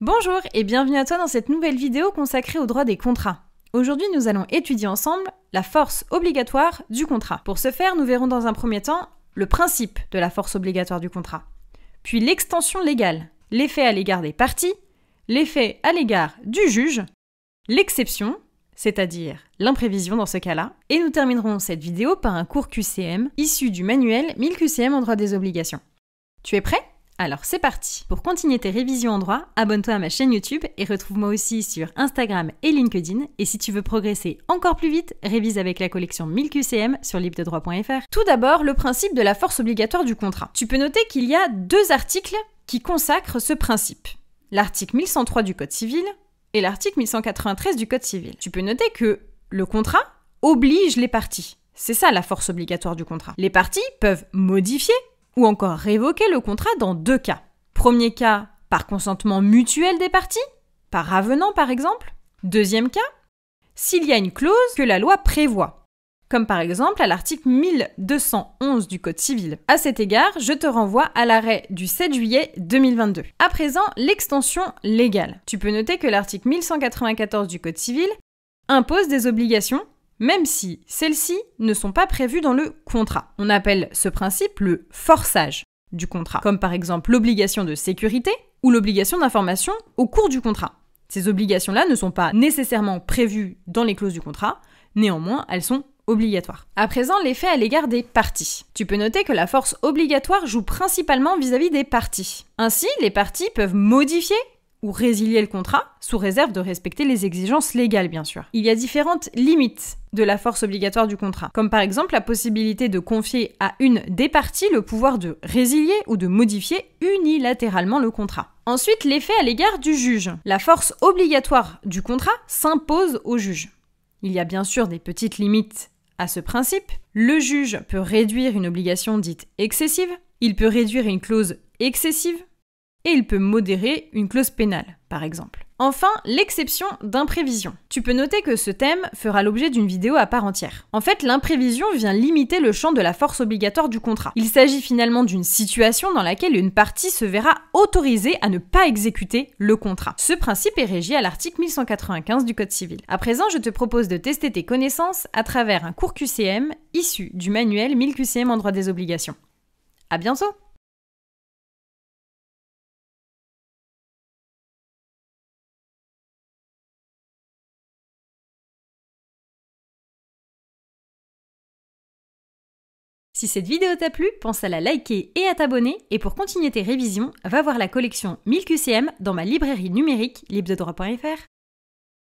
Bonjour et bienvenue à toi dans cette nouvelle vidéo consacrée au droit des contrats. Aujourd'hui, nous allons étudier ensemble la force obligatoire du contrat. Pour ce faire, nous verrons dans un premier temps le principe de la force obligatoire du contrat, puis l'extension légale, l'effet à l'égard des parties, l'effet à l'égard du juge, l'exception, c'est-à-dire l'imprévision dans ce cas-là, et nous terminerons cette vidéo par un cours QCM issu du manuel 1000 QCM en droit des obligations. Tu es prêt ? Alors c'est parti. Pour continuer tes révisions en droit, abonne-toi à ma chaîne YouTube et retrouve-moi aussi sur Instagram et LinkedIn. Et si tu veux progresser encore plus vite, révise avec la collection 1000 QCM sur libredroit.fr. Tout d'abord, le principe de la force obligatoire du contrat. Tu peux noter qu'il y a deux articles qui consacrent ce principe. L'article 1103 du Code civil et l'article 1193 du Code civil. Tu peux noter que le contrat oblige les parties. C'est ça la force obligatoire du contrat. Les parties peuvent modifier ou encore révoquer le contrat dans deux cas. Premier cas, par consentement mutuel des parties, par avenant par exemple. Deuxième cas, s'il y a une clause que la loi prévoit, comme par exemple à l'article 1211 du Code civil. À cet égard, je te renvoie à l'arrêt du 7 juillet 2022. À présent, l'extension légale. Tu peux noter que l'article 1194 du Code civil impose des obligations même si celles-ci ne sont pas prévues dans le contrat. On appelle ce principe le forçage du contrat, comme par exemple l'obligation de sécurité ou l'obligation d'information au cours du contrat. Ces obligations-là ne sont pas nécessairement prévues dans les clauses du contrat, néanmoins elles sont obligatoires. À présent, l'effet à l'égard des parties. Tu peux noter que la force obligatoire joue principalement vis-à-vis des parties. Ainsi, les parties peuvent modifier ou résilier le contrat, sous réserve de respecter les exigences légales, bien sûr. Il y a différentes limites de la force obligatoire du contrat, comme par exemple la possibilité de confier à une des parties le pouvoir de résilier ou de modifier unilatéralement le contrat. Ensuite, l'effet à l'égard du juge. La force obligatoire du contrat s'impose au juge. Il y a bien sûr des petites limites à ce principe. Le juge peut réduire une obligation dite excessive, il peut réduire une clause excessive, et il peut modérer une clause pénale, par exemple. Enfin, l'exception d'imprévision. Tu peux noter que ce thème fera l'objet d'une vidéo à part entière. En fait, l'imprévision vient limiter le champ de la force obligatoire du contrat. Il s'agit finalement d'une situation dans laquelle une partie se verra autorisée à ne pas exécuter le contrat. Ce principe est régi à l'article 1195 du Code civil. À présent, je te propose de tester tes connaissances à travers un cours QCM issu du manuel 1000 QCM en droit des obligations. À bientôt! Si cette vidéo t'a plu, pense à la liker et à t'abonner. Et pour continuer tes révisions, va voir la collection 1000 QCM dans ma librairie numérique libredroit.fr.